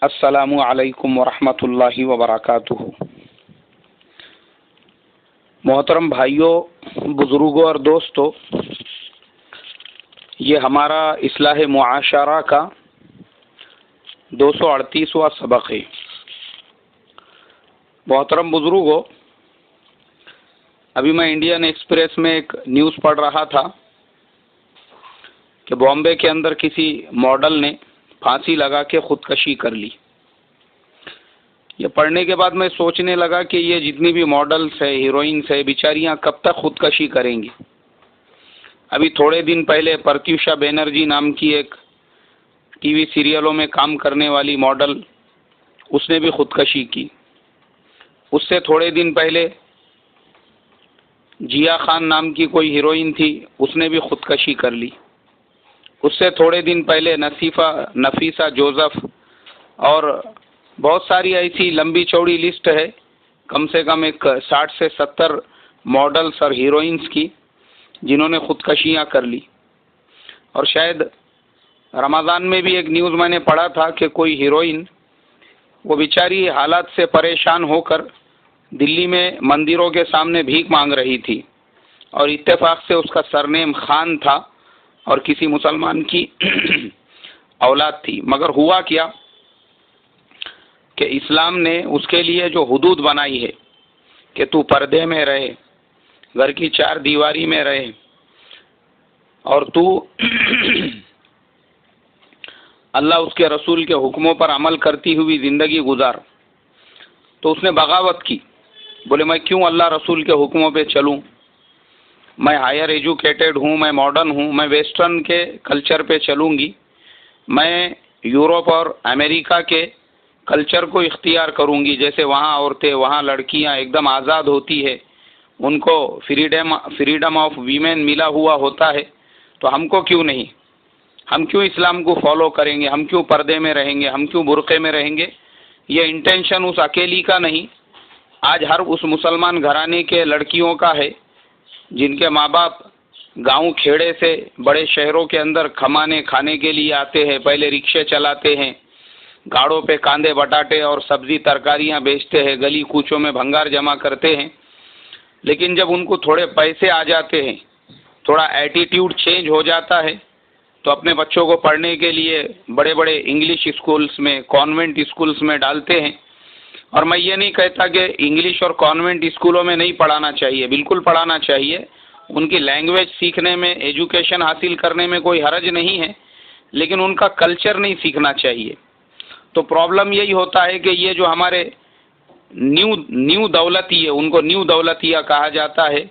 अस्सलामु अलैकुम वरहमतुल्लाहि वबरकातुहू। मोहतरम भाइयों, बुजुर्गों और दोस्तों, ये हमारा इस्लाह मुआशरा का 238वां सबक है। मोहतरम बुजुर्गों, अभी मैं इंडियन एक्सप्रेस में एक न्यूज़ पढ़ रहा था कि बॉम्बे के अंदर किसी मॉडल ने फांसी लगा के खुदकशी कर ली। ये पढ़ने के बाद मैं सोचने लगा कि ये जितनी भी मॉडल्स है, हीरोइंस है, बेचारियां कब तक खुदकशी करेंगी। अभी थोड़े दिन पहले प्रत्युषा बनर्जी नाम की एक टीवी सीरियलों में काम करने वाली मॉडल, उसने भी खुदकशी की। उससे थोड़े दिन पहले जिया खान नाम की कोई हीरोइन थी, उसने भी खुदकशी कर ली। उससे थोड़े दिन पहले नफीसा जोसेफ और बहुत सारी ऐसी लंबी चौड़ी लिस्ट है, कम से कम एक 60 से 70 मॉडल्स और हीरोइंस की, जिन्होंने खुदकशियां कर ली। और शायद रमज़ान में भी एक न्यूज़ मैंने पढ़ा था कि कोई हीरोइन, वो बेचारी हालात से परेशान होकर दिल्ली में मंदिरों के सामने भीख मांग रही थी और इत्तेफाक से उसका सरनेम खान था और किसी मुसलमान की औलाद थी। मगर हुआ क्या कि इस्लाम ने उसके लिए जो हुदूद बनाई है कि तू पर्दे में रहे, घर की 4 दीवारी में रहे और तू अल्लाह उसके रसूल के हुक्मों पर अमल करती हुई ज़िंदगी गुजार, तो उसने बगावत की। बोले मैं क्यों अल्लाह रसूल के हुक्मों पे चलूं, मैं हायर एजुकेटेड हूँ, मैं मॉडर्न हूँ, मैं वेस्टर्न के कल्चर पे चलूँगी, मैं यूरोप और अमेरिका के कल्चर को इख्तियार करूँगी। जैसे वहाँ औरतें, वहाँ लड़कियाँ एकदम आज़ाद होती है, उनको फ्रीडम ऑफ वीमेन मिला हुआ होता है, तो हमको क्यों नहीं, हम क्यों इस्लाम को फॉलो करेंगे, हम क्यों पर्दे में रहेंगे, हम क्यों बुर्क़े में रहेंगे। ये इंटेंशन उस अकेली का नहीं, आज हर उस मुसलमान घराने के लड़कियों का है जिनके माँ बाप गांव खेड़े से बड़े शहरों के अंदर कमाने खाने के लिए आते हैं। पहले रिक्शे चलाते हैं, गाड़ों पे कांदे बटाटे और सब्जी तरकारियां बेचते हैं, गली कूचों में भंगार जमा करते हैं। लेकिन जब उनको थोड़े पैसे आ जाते हैं, थोड़ा एटीट्यूड चेंज हो जाता है, तो अपने बच्चों को पढ़ने के लिए बड़े बड़े इंग्लिश स्कूल्स में, कॉन्वेंट स्कूल्स में डालते हैं। और मैं ये नहीं कहता कि इंग्लिश और कॉन्वेंट स्कूलों में नहीं पढ़ाना चाहिए, बिल्कुल पढ़ाना चाहिए। उनकी लैंग्वेज सीखने में, एजुकेशन हासिल करने में कोई हर्ज नहीं है, लेकिन उनका कल्चर नहीं सीखना चाहिए। तो प्रॉब्लम यही होता है कि ये जो हमारे न्यू दौलती है, उनको न्यू दौलतिया कहा जाता है,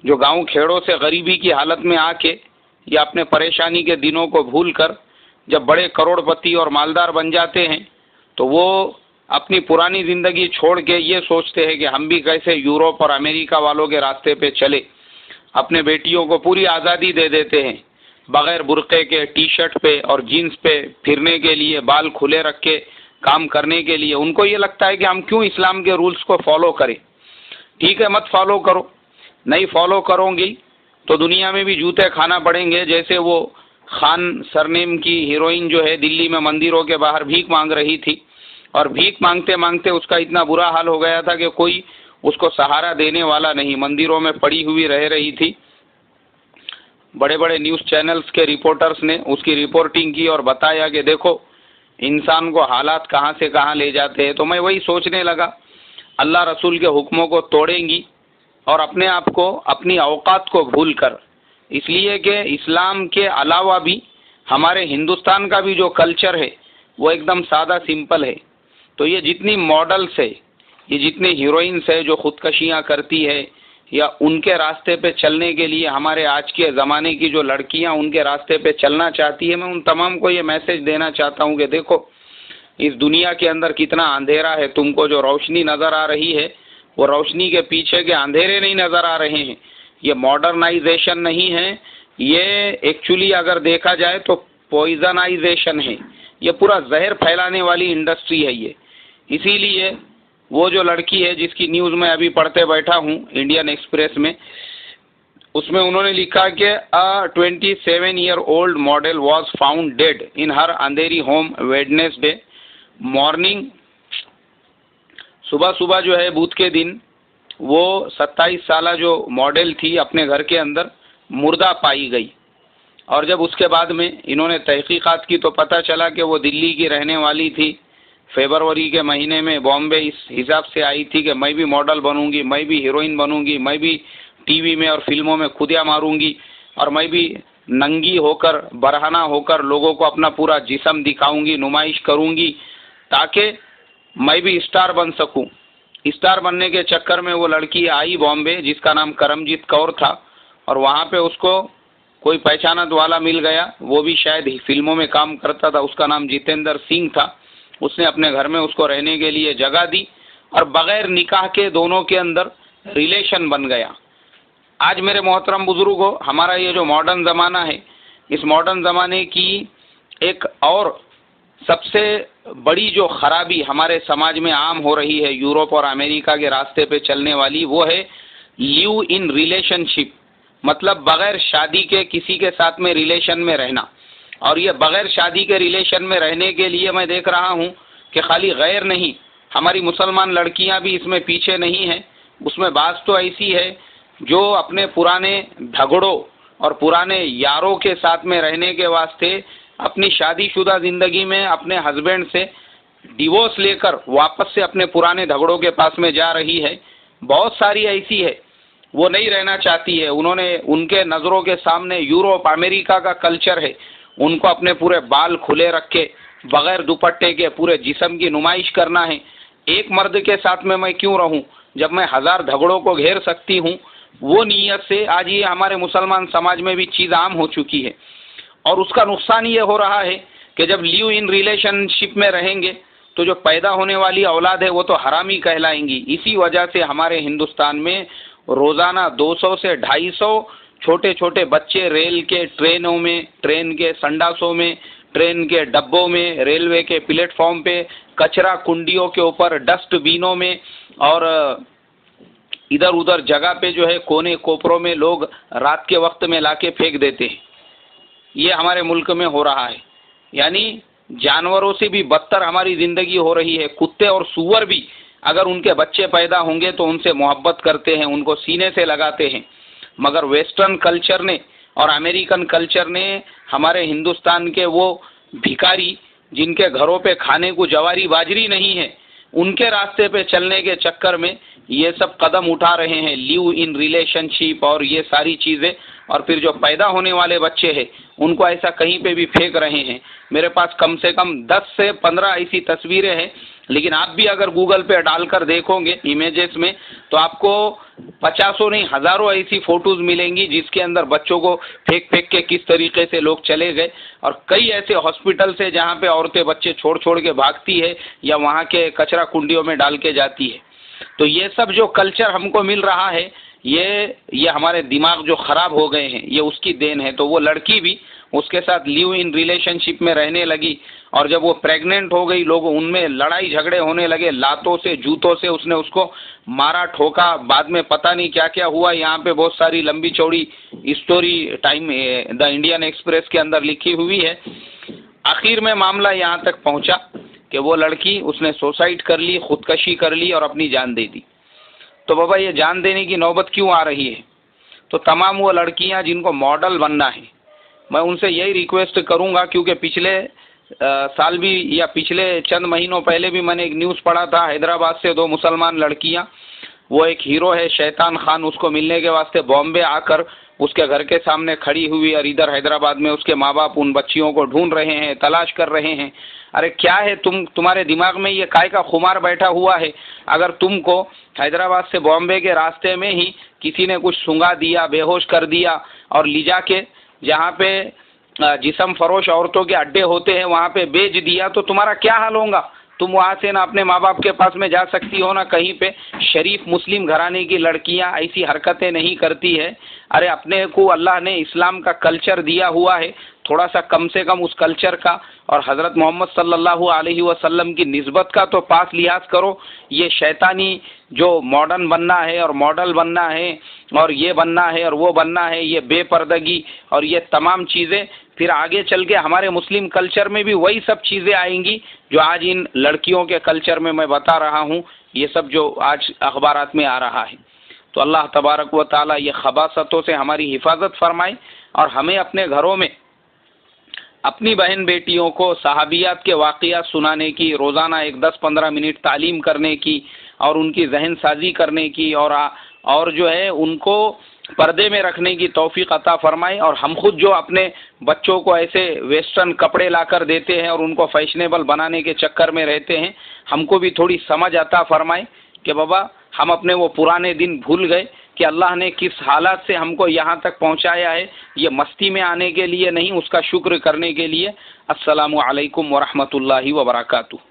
जो गांव खेड़ों से गरीबी की हालत में आके या अपने परेशानी के दिनों को भूल कर जब बड़े करोड़पति और मालदार बन जाते हैं, तो वो अपनी पुरानी ज़िंदगी छोड़ के ये सोचते हैं कि हम भी कैसे यूरोप और अमेरिका वालों के रास्ते पे चले। अपने बेटियों को पूरी आज़ादी दे देते हैं, बग़ैर बुर्क़े के, टी शर्ट पे और जीन्स पे फिरने के लिए, बाल खुले रख के काम करने के लिए। उनको ये लगता है कि हम क्यों इस्लाम के रूल्स को फॉलो करें। ठीक है, मत फॉलो करो, नहीं फॉलो करोगी तो दुनिया में भी जूते खाना पड़ेंगे। जैसे वो खान सरनेम की हीरोइन जो है, दिल्ली में मंदिरों के बाहर भीख मांग रही थी और भीख मांगते मांगते उसका इतना बुरा हाल हो गया था कि कोई उसको सहारा देने वाला नहीं, मंदिरों में पड़ी हुई रह रही थी। बड़े बड़े न्यूज़ चैनल्स के रिपोर्टर्स ने उसकी रिपोर्टिंग की और बताया कि देखो इंसान को हालात कहाँ से कहाँ ले जाते हैं। तो मैं वही सोचने लगा, अल्लाह रसूल के हुक्मों को तोड़ेंगी और अपने आप को, अपनी औकात को भूल कर, इसलिए कि इस्लाम के अलावा भी हमारे हिंदुस्तान का भी जो कल्चर है वो एकदम सादा सिंपल है। तो ये जितनी मॉडल्स है, ये जितनी हीरोइंस है जो खुदकशियां करती है या उनके रास्ते पे चलने के लिए हमारे आज के ज़माने की जो लड़कियां उनके रास्ते पे चलना चाहती है, मैं उन तमाम को ये मैसेज देना चाहता हूँ कि देखो इस दुनिया के अंदर कितना अंधेरा है। तुमको जो रोशनी नज़र आ रही है, वो रोशनी के पीछे के अंधेरे नहीं नज़र आ रहे हैं। ये मॉडर्नाइजेशन नहीं है, ये एक्चुअली अगर देखा जाए तो पॉइजनाइजेशन है। ये पूरा जहर फैलाने वाली इंडस्ट्री है ये। इसीलिए वो जो लड़की है जिसकी न्यूज़ मैं अभी पढ़ते बैठा हूँ इंडियन एक्सप्रेस में, उसमें उन्होंने लिखा कि अ 27-year-old model was found dead in her Andheri home Wednesday morning सुबह सुबह जो है बुध के दिन वो 27 साल जो मॉडल थी अपने घर के अंदर मुर्दा पाई गई। और जब उसके बाद में इन्होंने तहकीकात की तो पता चला कि वो दिल्ली की रहने वाली थी। फरवरी के महीने में बॉम्बे इस हिसाब से आई थी कि मैं भी मॉडल बनूंगी, मैं भी हीरोइन बनूंगी, मैं भी टीवी में और फिल्मों में खुदिया मारूंगी और मैं भी नंगी होकर बरहना होकर लोगों को अपना पूरा जिस्म दिखाऊंगी, नुमाइश करूंगी ताकि मैं भी स्टार बन सकूं। स्टार बनने के चक्कर में वो लड़की आई बॉम्बे जिसका नाम करमजीत कौर था और वहाँ पे उसको कोई पहचानत वाला मिल गया, वो भी शायद फिल्मों में काम करता था, उसका नाम जितेंद्र सिंह था। उसने अपने घर में उसको रहने के लिए जगह दी और बगैर निकाह के दोनों के अंदर रिलेशन बन गया। आज मेरे मोहतरम बुजुर्गों, हमारा ये जो मॉडर्न ज़माना है, इस मॉडर्न ज़माने की एक और सबसे बड़ी जो खराबी हमारे समाज में आम हो रही है यूरोप और अमेरिका के रास्ते पे चलने वाली, वो है लिव इन रिलेशनशिप, मतलब बगैर शादी के किसी के साथ में रिलेशन में रहना। और ये बगैर शादी के रिलेशन में रहने के लिए मैं देख रहा हूँ कि खाली गैर नहीं, हमारी मुसलमान लड़कियाँ भी इसमें पीछे नहीं हैं। उसमें बात तो ऐसी है जो अपने पुराने झगड़ों और पुराने यारों के साथ में रहने के वास्ते अपनी शादीशुदा ज़िंदगी में अपने हस्बैंड से डिवोर्स लेकर वापस से अपने पुराने झगड़ों के पास में जा रही है। बहुत सारी ऐसी है, वो नहीं रहना चाहती है। उन्होंने उनके नज़रों के सामने यूरोप अमेरिका का कल्चर है, उनको अपने पूरे बाल खुले रख के बगैर दुपट्टे के पूरे जिस्म की नुमाइश करना है। एक मर्द के साथ में मैं क्यों रहूं जब मैं हज़ार झगड़ों को घेर सकती हूं। वो नीयत से आज ये हमारे मुसलमान समाज में भी चीज़ आम हो चुकी है। और उसका नुकसान ये हो रहा है कि जब लिव इन रिलेशनशिप में रहेंगे तो जो पैदा होने वाली औलाद है वो तो हरामी कहलाएंगी। इसी वजह से हमारे हिंदुस्तान में रोज़ाना 200 से 250 छोटे छोटे बच्चे रेल के ट्रेनों में, ट्रेन के संडासों में, ट्रेन के डब्बों में, रेलवे के प्लेटफॉर्म पे, कचरा कुंडियों के ऊपर, डस्टबिनों में और इधर उधर जगह पे जो है कोने कोपरों में लोग रात के वक्त में लाके फेंक देते हैं। ये हमारे मुल्क में हो रहा है। यानी जानवरों से भी बदतर हमारी ज़िंदगी हो रही है। कुत्ते और सूअर भी अगर उनके बच्चे पैदा होंगे तो उनसे मोहब्बत करते हैं, उनको सीने से लगाते हैं। मगर वेस्टर्न कल्चर ने और अमेरिकन कल्चर ने हमारे हिंदुस्तान के वो भिखारी जिनके घरों पे खाने को जवारी बाजरी नहीं है, उनके रास्ते पे चलने के चक्कर में ये सब कदम उठा रहे हैं, लिव इन रिलेशनशिप और ये सारी चीज़ें। और फिर जो पैदा होने वाले बच्चे हैं उनको ऐसा कहीं पे भी फेंक रहे हैं। मेरे पास कम से कम 10 से 15 ऐसी तस्वीरें हैं, लेकिन आप भी अगर गूगल पे डालकर देखोगे इमेजेस में तो आपको 50 नहीं हज़ारों ऐसी फ़ोटोज़ मिलेंगी जिसके अंदर बच्चों को फेंक फेंक के किस तरीके से लोग चले गए। और कई ऐसे हॉस्पिटल से जहाँ पे औरतें बच्चे छोड़ छोड़ के भागती है या वहाँ के कचरा कुंडियों में डाल के जाती है। तो ये सब जो कल्चर हमको मिल रहा है, ये हमारे दिमाग जो ख़राब हो गए हैं, ये उसकी देन है। तो वो लड़की भी उसके साथ लिव इन रिलेशनशिप में रहने लगी और जब वो प्रेग्नेंट हो गई, लोग उनमें लड़ाई झगड़े होने लगे, लातों से जूतों से उसने उसको मारा ठोका। बाद में पता नहीं क्या क्या हुआ। यहाँ पे बहुत सारी लंबी चौड़ी story time the Indian express के अंदर लिखी हुई है। आखिर में मामला यहाँ तक पहुँचा कि वो लड़की उसने सुसाइड कर ली, खुदकशी कर ली और अपनी जान दे दी। तो बाबा ये जान देने की नौबत क्यों आ रही है? तो तमाम वो लड़कियां जिनको मॉडल बनना है, मैं उनसे यही रिक्वेस्ट करूंगा, क्योंकि पिछले साल भी या पिछले चंद महीनों पहले भी मैंने एक न्यूज़ पढ़ा था, हैदराबाद से 2 मुसलमान लड़कियां, वो एक हीरो है शैतान खान, उसको मिलने के वास्ते बॉम्बे आकर उसके घर के सामने खड़ी हुई और इधर हैदराबाद में उसके माँ बाप उन बच्चियों को ढूंढ रहे हैं, तलाश कर रहे हैं। अरे क्या है तुम्हारे दिमाग में ये काय का खुमार बैठा हुआ है? अगर तुमको हैदराबाद से बॉम्बे के रास्ते में ही किसी ने कुछ सूंघा दिया, बेहोश कर दिया और ले जाके जहाँ पे जिस्म फरोश औरतों के अड्डे होते हैं वहाँ पे बेच दिया, तो तुम्हारा क्या हाल होगा? तुम वहाँ से ना अपने माँ बाप के पास में जा सकती हो ना कहीं पे। शरीफ मुस्लिम घराने की लड़कियाँ ऐसी हरकतें नहीं करती है। अरे अपने को अल्लाह ने इस्लाम का कल्चर दिया हुआ है, थोड़ा सा कम से कम उस कल्चर का और हज़रत मोहम्मद सल्लल्लाहु अलैहि वसल्लम की निस्बत का तो पास लिहाज करो। ये शैतानी जो मॉडर्न बनना है और मॉडल बनना है और ये बनना है और वो बनना है, ये बेपर्दगी और ये तमाम चीज़ें फिर आगे चल के हमारे मुस्लिम कल्चर में भी वही सब चीज़ें आएंगी जो आज इन लड़कियों के कल्चर में मैं बता रहा हूँ, ये सब जो आज अखबारात में आ रहा है। तो अल्लाह तबारक व ताला ये खबासतों से हमारी हिफाजत फरमाए और हमें अपने घरों में अपनी बहन बेटियों को सहाबियात के वाक़ियात सुनाने की, रोज़ाना एक 10-15 मिनट तालीम करने की और उनकी जहन साजी करने की और जो है उनको पर्दे में रखने की तौफीक अता फरमाए। और हम खुद जो अपने बच्चों को ऐसे वेस्टर्न कपड़े लाकर देते हैं और उनको फैशनेबल बनाने के चक्कर में रहते हैं, हमको भी थोड़ी समझ अता फरमाए कि बाबा हम अपने वो पुराने दिन भूल गए कि अल्लाह ने किस हालात से हमको यहाँ तक पहुँचाया है, ये मस्ती में आने के लिए नहीं, उसका शुक्र करने के लिए। अस्सलामु अलैकुम व रहमतुल्लाहि व बरकातुहू।